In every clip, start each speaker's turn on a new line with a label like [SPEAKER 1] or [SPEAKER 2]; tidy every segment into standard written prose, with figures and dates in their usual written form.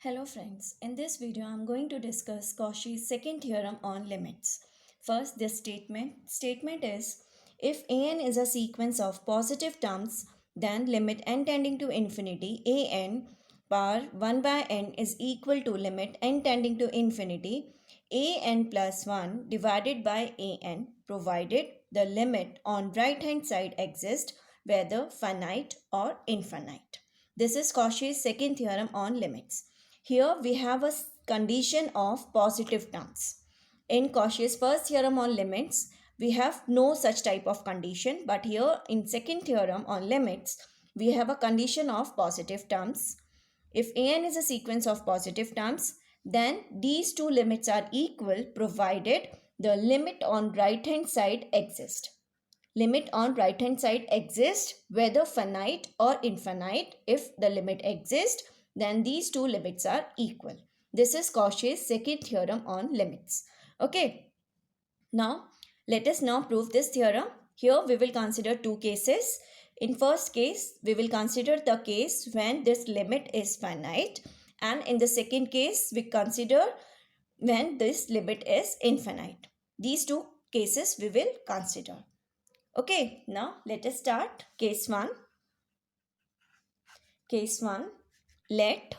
[SPEAKER 1] Hello friends, in this video I am going to discuss Cauchy's second theorem on limits. First, this statement is if an is a sequence of positive terms, then limit n tending to infinity an power 1 by n is equal to limit n tending to infinity an plus 1 divided by an, provided the limit on right hand side exists, whether finite or infinite. This is Cauchy's second theorem on limits. Here we have a condition of positive terms. In Cauchy's first theorem on limits, we have no such type of condition, but here in second theorem on limits, we have a condition of positive terms. If an is a sequence of positive terms, then these two limits are equal provided the limit on right hand side exists. Limit on right hand side exists whether finite or infinite. If the limit exists, then these two limits are equal. This is Cauchy's second theorem on limits. Okay. Now, let us now prove this theorem. Here we will consider two cases. In first case, we will consider the case when this limit is finite, and in the second case, we consider when this limit is infinite. These two cases we will consider. Okay, now let us start case 1. Case 1, let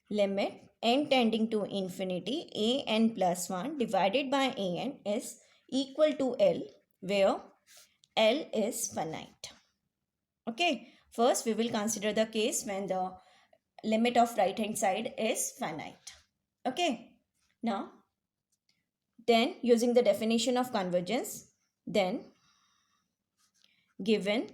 [SPEAKER 1] limit n tending to infinity an plus 1 divided by an is equal to L, where L is finite. Okay, first we will consider the case when the limit of right hand side is finite. Okay, now then using the definition of convergence, then given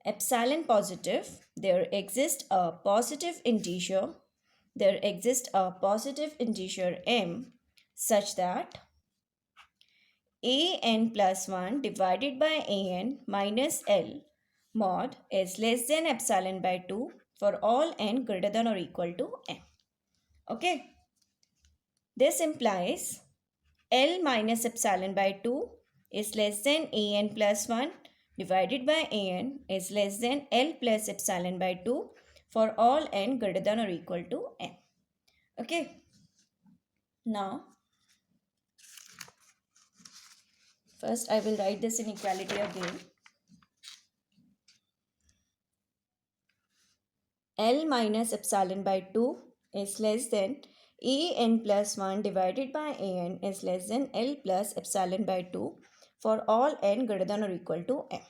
[SPEAKER 1] epsilon positive, there exists a positive integer m such that an plus 1 divided by an minus L mod is less than epsilon by 2 for all n greater than or equal to m. Okay. This implies L minus epsilon by 2 is less than an plus 1 divided by an is less than L plus epsilon by 2 for all n greater than or equal to m. Okay. Now, first I will write this inequality again. L minus epsilon by 2 is less than an plus 1 divided by an is less than L plus epsilon by 2 for all n greater than or equal to m.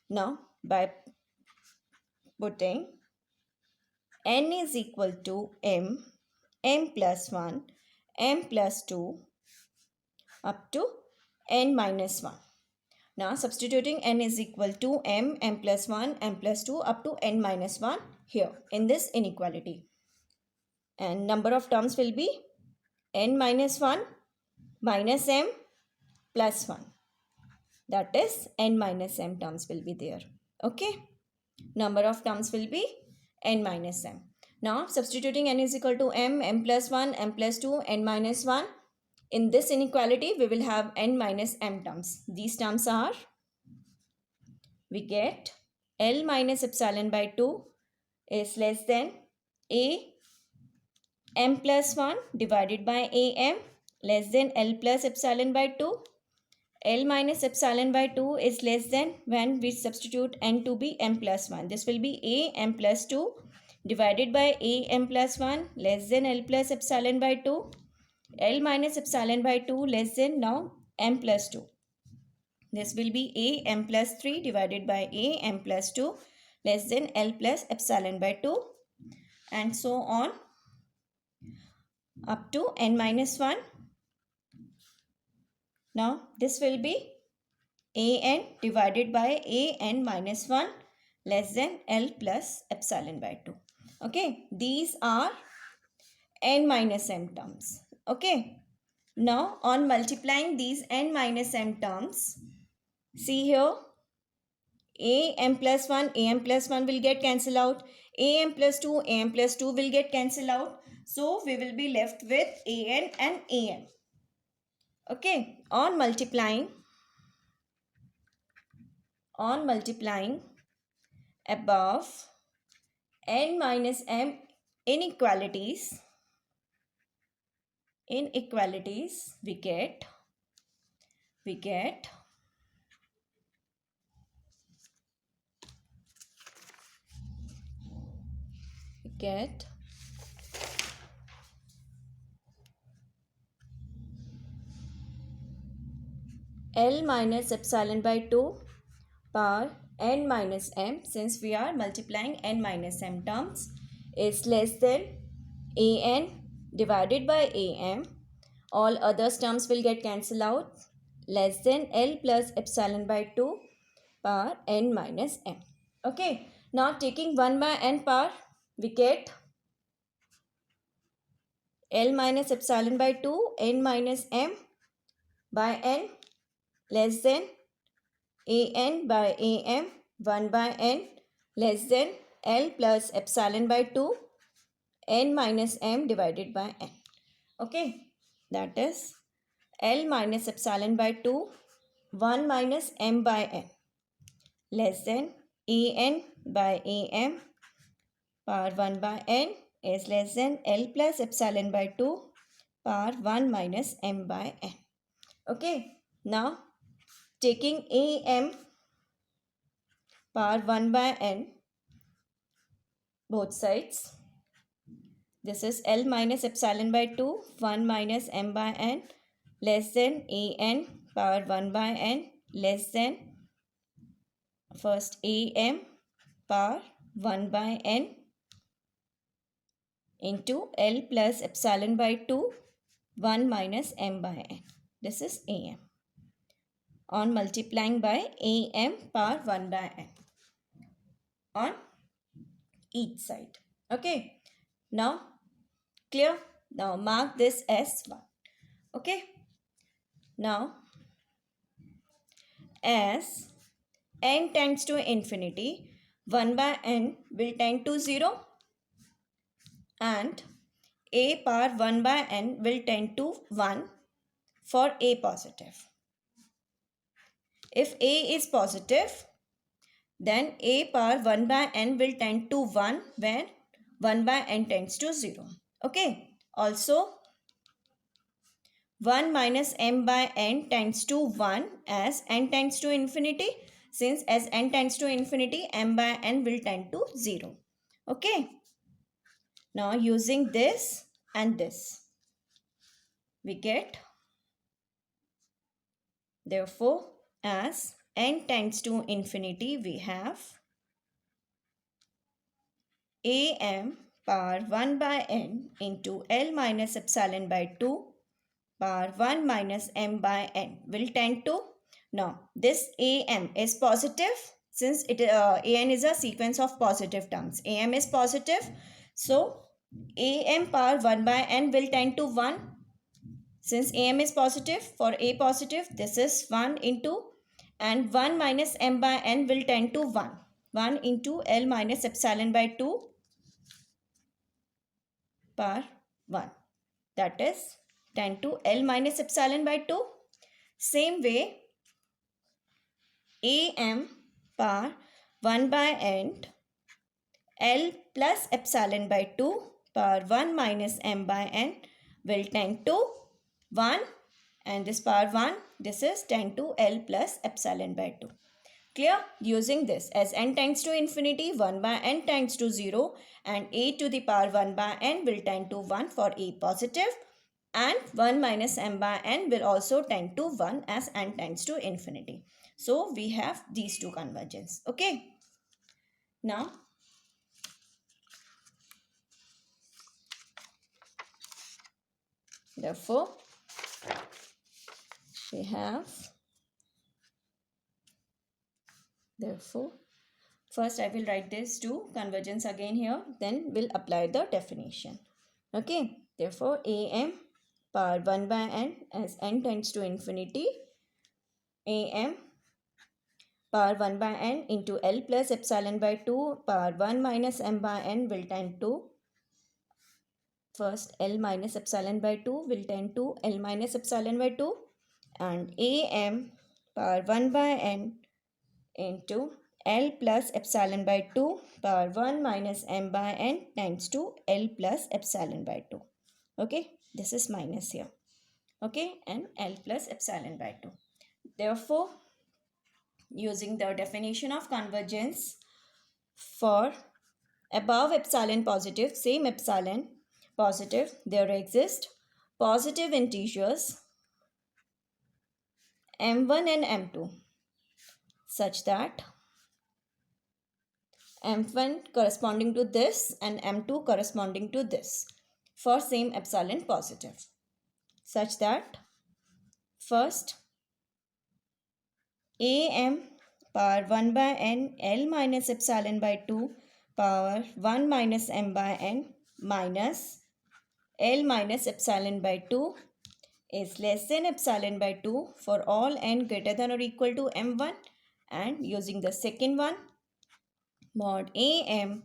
[SPEAKER 1] Now, by putting n is equal to m plus 1, m plus 2 up to n minus 1. Now, substituting n is equal to m plus 1, m plus 2 up to n minus 1 here in this inequality. And number of terms will be n minus 1 minus m plus 1. That is n minus m terms will be there. Okay. Number of terms will be n minus m. Now, substituting n is equal to m plus 1, m plus 2, n minus 1. In this inequality, we will have n minus m terms. These terms are, we get L minus epsilon by 2 is less than m plus 1 divided by am less than L plus epsilon by 2. L minus epsilon by 2 is less than when we substitute n to be m plus 1. This will be am plus 2 divided by am plus 1 less than L plus epsilon by 2. L minus epsilon by 2 less than now m plus 2. This will be am plus 3 divided by am plus 2 less than L plus epsilon by 2, and so on up to n minus 1. Now this will be an divided by an minus 1 less than L plus epsilon by 2. Okay, these are n minus m terms. Okay, now on multiplying these n minus m terms, see here, am plus 1 will get cancelled out, am plus 2 will get cancelled out. So we will be left with an and am. Okay, on multiplying above n minus m inequalities we get L minus epsilon by 2 power n minus m, since we are multiplying n minus m terms, is less than an divided by am. All other terms will get cancelled out. Less than L plus epsilon by 2 power n minus m. Okay. Now taking 1 by n power, we get L minus epsilon by 2 n minus m by n less than an by am 1 by n less than L plus epsilon by 2 n minus m divided by n. Okay, that is L minus epsilon by 2 1 minus m by n less than an by am power 1 by n is less than L plus epsilon by 2 power 1 minus m by n. Okay, now taking am power 1 by n both sides, this is L minus epsilon by 2 1 minus m by n less than an power 1 by n less than first am power 1 by n into L plus epsilon by 2 1 minus m by n. This is am on multiplying by am power 1 by n on each side. Okay, now clear? Now mark this as 1. Okay, now as n tends to infinity, 1 by n will tend to 0 and a power 1 by n will tend to 1 for a positive. If a is positive, then a power 1 by n will tend to 1 when 1 by n tends to 0. Okay, also 1 minus m by n tends to 1 as n tends to infinity, since as n tends to infinity, m by n will tend to 0. Okay, now using this and this, we get, therefore as n tends to infinity, we have am power 1 by n into L minus epsilon by 2 power 1 minus m by n will tend to, now this am is positive, since an is a sequence of positive terms. Am is positive, so am power 1 by n will tend to 1. Since am is positive, for a positive, this is 1 into, and 1 minus m by n will tend to 1. 1 into L minus epsilon by 2 power 1. That is 10 to L minus epsilon by 2. Same way, am power 1 by n L plus epsilon by 2 power 1 minus m by n will tend to 1, and this power 1, this is 10 to L plus epsilon by 2. Clear? Using this, as n tends to infinity, 1 by n tends to 0 and a to the power 1 by n will tend to 1 for a positive, and 1 minus m by n will also tend to 1 as n tends to infinity. So we have these two convergence. Okay. Now therefore we have, therefore first I will write this two convergence again here, then we'll apply the definition. Okay, therefore am power 1 by n as n tends to infinity, am power 1 by n into L plus epsilon by 2 power 1 minus m by n will tend to, first L minus epsilon by 2 will tend to L minus epsilon by 2, and am power 1 by n into L plus epsilon by 2 power 1 minus m by n times 2 L plus epsilon by 2. Okay, this is minus here. Okay, and L plus epsilon by 2. Therefore, using the definition of convergence for above epsilon positive, same epsilon positive, there exist positive integers m1 and m2 such that m1 corresponding to this and m2 corresponding to this for same epsilon positive, such that first am power 1 by n L minus epsilon by 2 power 1 minus m by n minus L minus epsilon by 2 is less than epsilon by 2 for all n greater than or equal to m1, and using the second one, mod am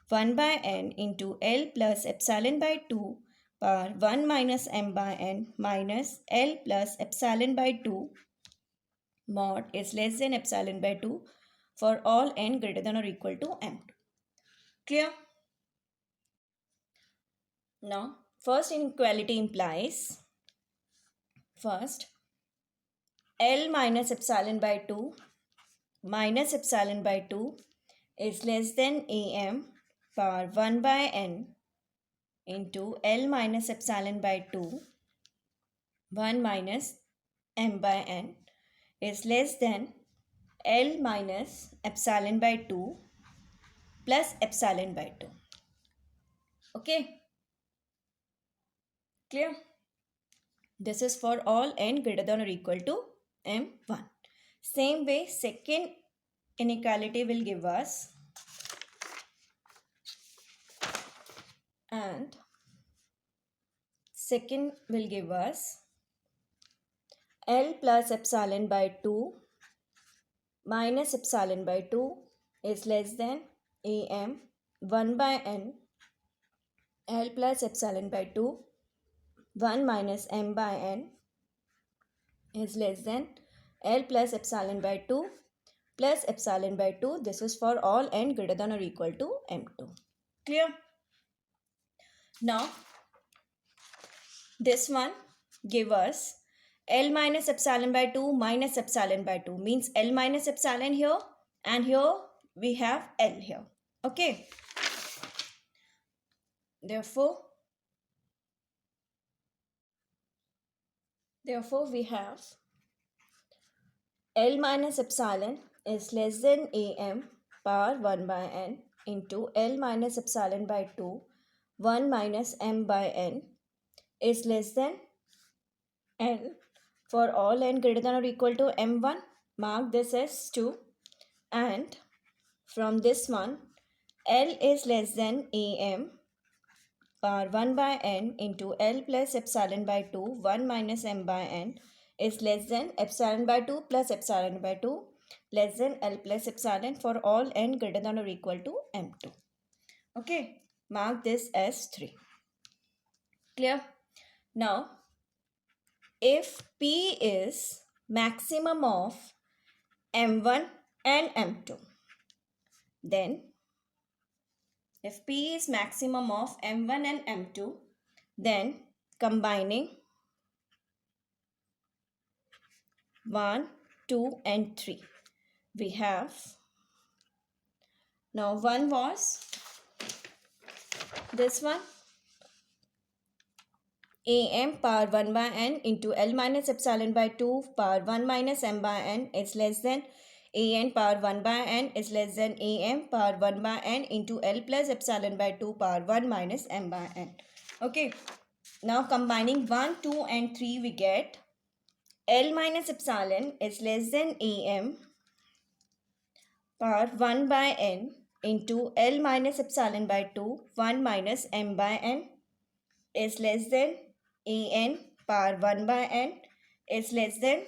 [SPEAKER 1] 1 by n into L plus epsilon by 2 power 1 minus m by n minus L plus epsilon by 2 mod is less than epsilon by 2 for all n greater than or equal to m2. Clear? Now, first inequality implies first L minus epsilon by 2 minus epsilon by 2 is less than am power 1 by n into L minus epsilon by 2 1 minus m by n is less than L minus epsilon by 2 plus epsilon by 2. Okay, clear? This is for all n greater than or equal to m1. Same way, second inequality will give us, and second will give us L plus epsilon by 2 minus epsilon by 2 is less than am 1 by n L plus epsilon by 2 1 minus m by n is less than L plus epsilon by 2 plus epsilon by 2. This is for all n greater than or equal to m2. Clear? Now, this one give us L minus epsilon by 2 minus epsilon by 2 means L minus epsilon here, and here we have L here. Okay. Therefore we have L minus epsilon is less than am power 1 by n into L minus epsilon by 2 1 minus m by n is less than n for all n greater than or equal to m1. Mark this as 2, and from this one L is less than am power 1 by n into L plus epsilon by 2 1 minus m by n is less than epsilon by 2 plus epsilon by 2 less than L plus epsilon for all n greater than or equal to m2. Okay, mark this as 3. Clear? Now, if P is maximum of m1 and m2, then if P is maximum of m1 and m2, then combining 1, 2 and 3, we have, now 1 was this one, am power 1 by n into L minus epsilon by 2 power 1 minus m by n is less than an power 1 by n is less than am power 1 by n into L plus epsilon by 2 power 1 minus m by n. Okay, now combining 1, 2 and 3, we get L minus epsilon is less than am power 1 by n into L minus epsilon by 2 1 minus m by n is less than an power 1 by n is less than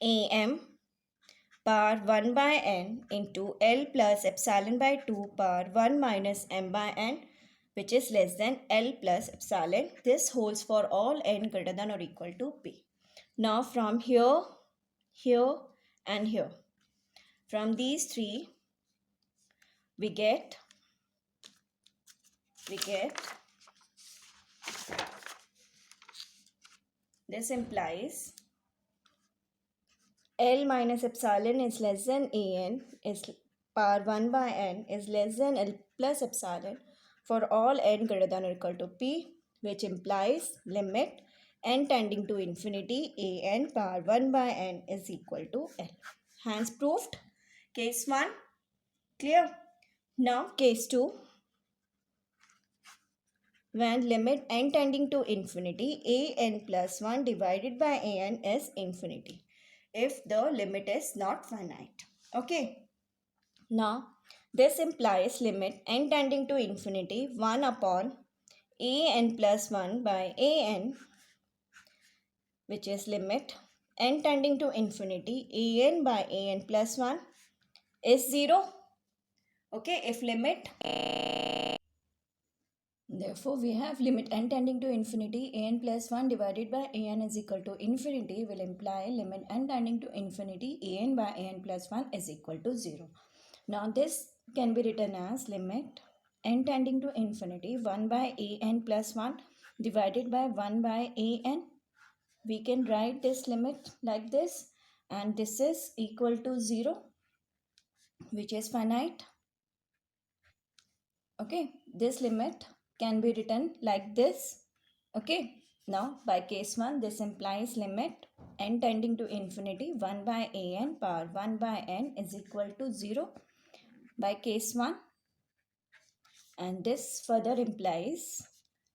[SPEAKER 1] am power 1 by n into L plus epsilon by 2 power 1 minus m by n, which is less than L plus epsilon. This holds for all n greater than or equal to P. Now from here, here and here, From these three, we get this implies L minus epsilon is less than an is power 1 by n is less than L plus epsilon for all n greater than or equal to p, which implies limit n tending to infinity an power 1 by n is equal to L. Hence proved. Case 1 clear. Now case 2, when limit n tending to infinity an plus 1 divided by an is infinity, if the limit is not finite. Okay. Now, this implies limit n tending to infinity 1 upon an plus 1 by an, which is limit n tending to infinity an by an plus 1 is 0. Okay, if limit, therefore we have limit n tending to infinity an plus 1 divided by an is equal to infinity will imply limit n tending to infinity an by an plus 1 is equal to 0. Now this can be written as limit n tending to infinity 1 by an plus 1 divided by 1 by an. We can write this limit like this, and this is equal to 0, which is finite. Okay, this limit can be written like this. Okay, now by case 1, this implies limit n tending to infinity 1 by an power 1 by n is equal to 0 by case 1, and this further implies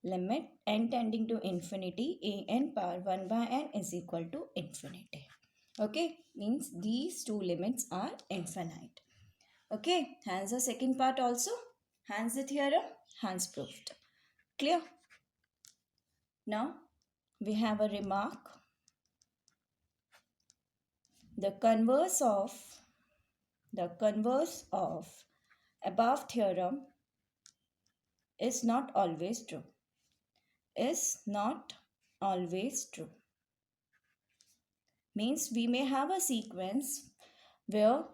[SPEAKER 1] limit n tending to infinity an power 1 by n is equal to infinity. Okay, means these two limits are infinite. Okay, hence the second part also, hence the theorem, hence proved. Clear? Now we have a remark. The converse of above theorem is not always true. Is not always true. Means we may have a sequence where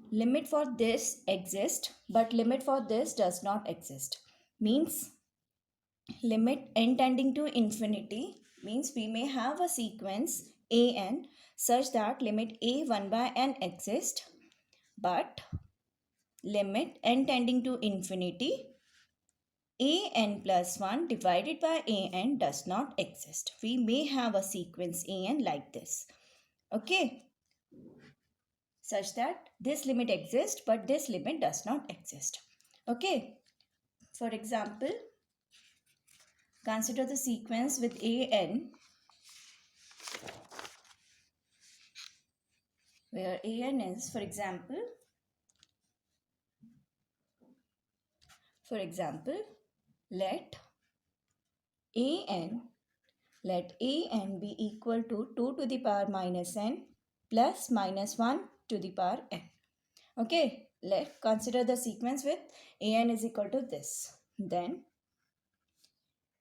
[SPEAKER 1] limit for this exists, but limit for this does not exist. Means limit n tending to infinity means we may have a sequence an such that limit a 1 by n exists, but limit n tending to infinity an plus 1 divided by an does not exist. We may have a sequence an like this. Okay, such that this limit exists but this limit does not exist. Okay, for example, consider the sequence with an where an is, for example, let an be equal to 2 to the power minus n plus minus 1 to the power n. Okay, let's consider the sequence with an is equal to this. Then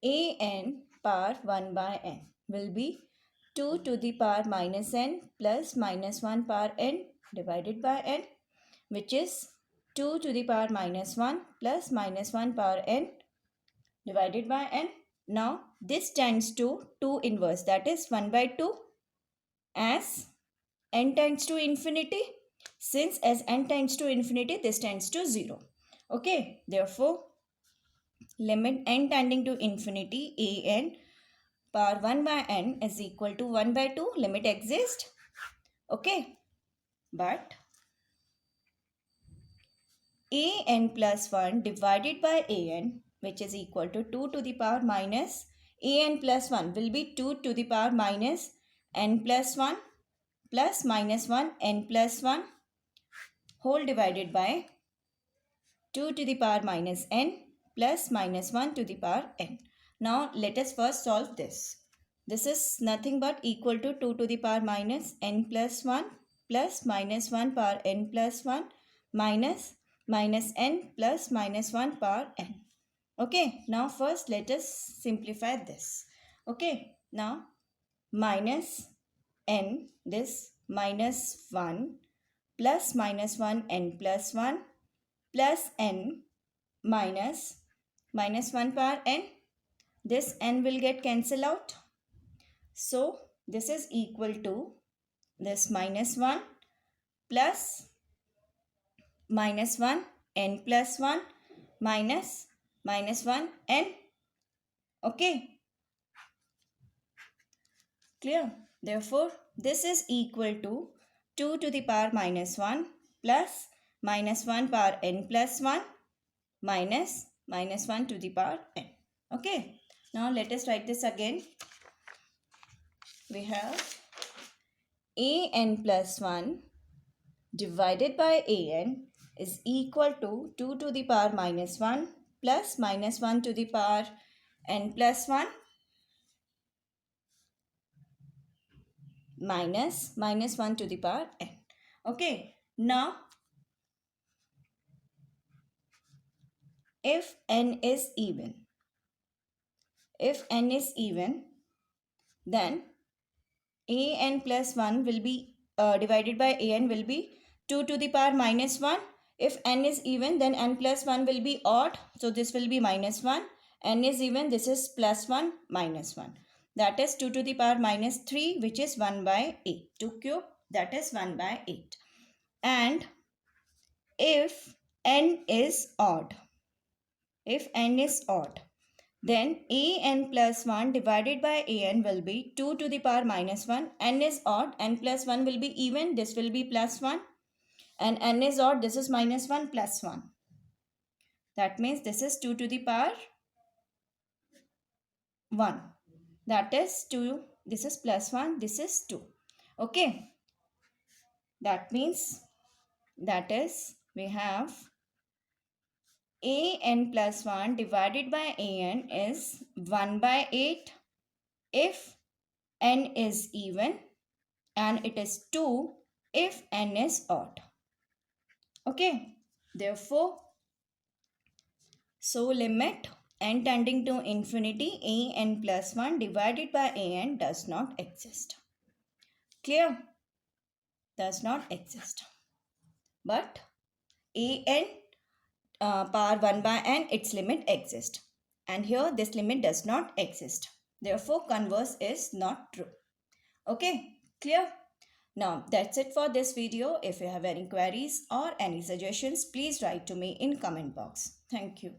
[SPEAKER 1] an power 1 by n will be 2 to the power minus n plus minus 1 power n divided by n, which is 2 to the power minus 1 plus minus 1 power n divided by n. Now this tends to 2 inverse, that is 1 by 2, as n tends to infinity. Since as n tends to infinity, this tends to 0. Okay, therefore limit n tending to infinity an power 1 by n is equal to 1 by 2. Limit exists. Okay, but an plus 1 divided by an, which is equal to 2 to the power minus an plus 1, will be 2 to the power minus n plus 1 plus minus 1 n plus 1 whole divided by 2 to the power minus n plus minus 1 to the power n. Now let us first solve this. This is nothing but equal to 2 to the power minus n plus 1 plus minus 1 power n plus 1 minus n plus minus 1 power n. Okay, now first let us simplify this. Okay, now minus n, this minus 1 plus minus 1 n plus 1 plus n minus 1 power n. This n will get cancelled out. So this is equal to this minus 1 plus minus 1 n plus 1 minus 1 n. Okay. Clear? Therefore, this is equal to 2 to the power minus 1 plus minus 1 power n plus 1 minus 1 to the power n. Okay. Now let us write this again. We have a n plus 1 divided by a n is equal to 2 to the power minus 1 plus minus 1 to the power n plus 1 minus 1 to the power n. Okay. Now, if n is even, then a n plus 1 will be divided by a n will be 2 to the power minus 1. If n is even, then n plus 1 will be odd. So this will be minus 1. N is even, this is plus 1 minus 1. That is 2 to the power minus 3, which is 1 by 8. 2 cube, that is 1 by 8. And if n is odd, then a n plus 1 divided by a n will be 2 to the power minus 1. N is odd, n plus 1 will be even, this will be plus 1. And n is odd, this is minus 1 plus 1. That means this is 2 to the power 1. That is 2, this is plus 1, this is 2. Okay. That means, we have a n plus 1 divided by a n is 1 by 8 if n is even, and it is 2 if n is odd. Okay. Therefore, so limit n tending to infinity a n plus 1 divided by a n does not exist. Clear? Does not exist. But a n power 1 by n, its limit exists. And here this limit does not exist. Therefore, converse is not true. Okay, clear? Now, that's it for this video. If you have any queries or any suggestions, please write to me in comment box. Thank you.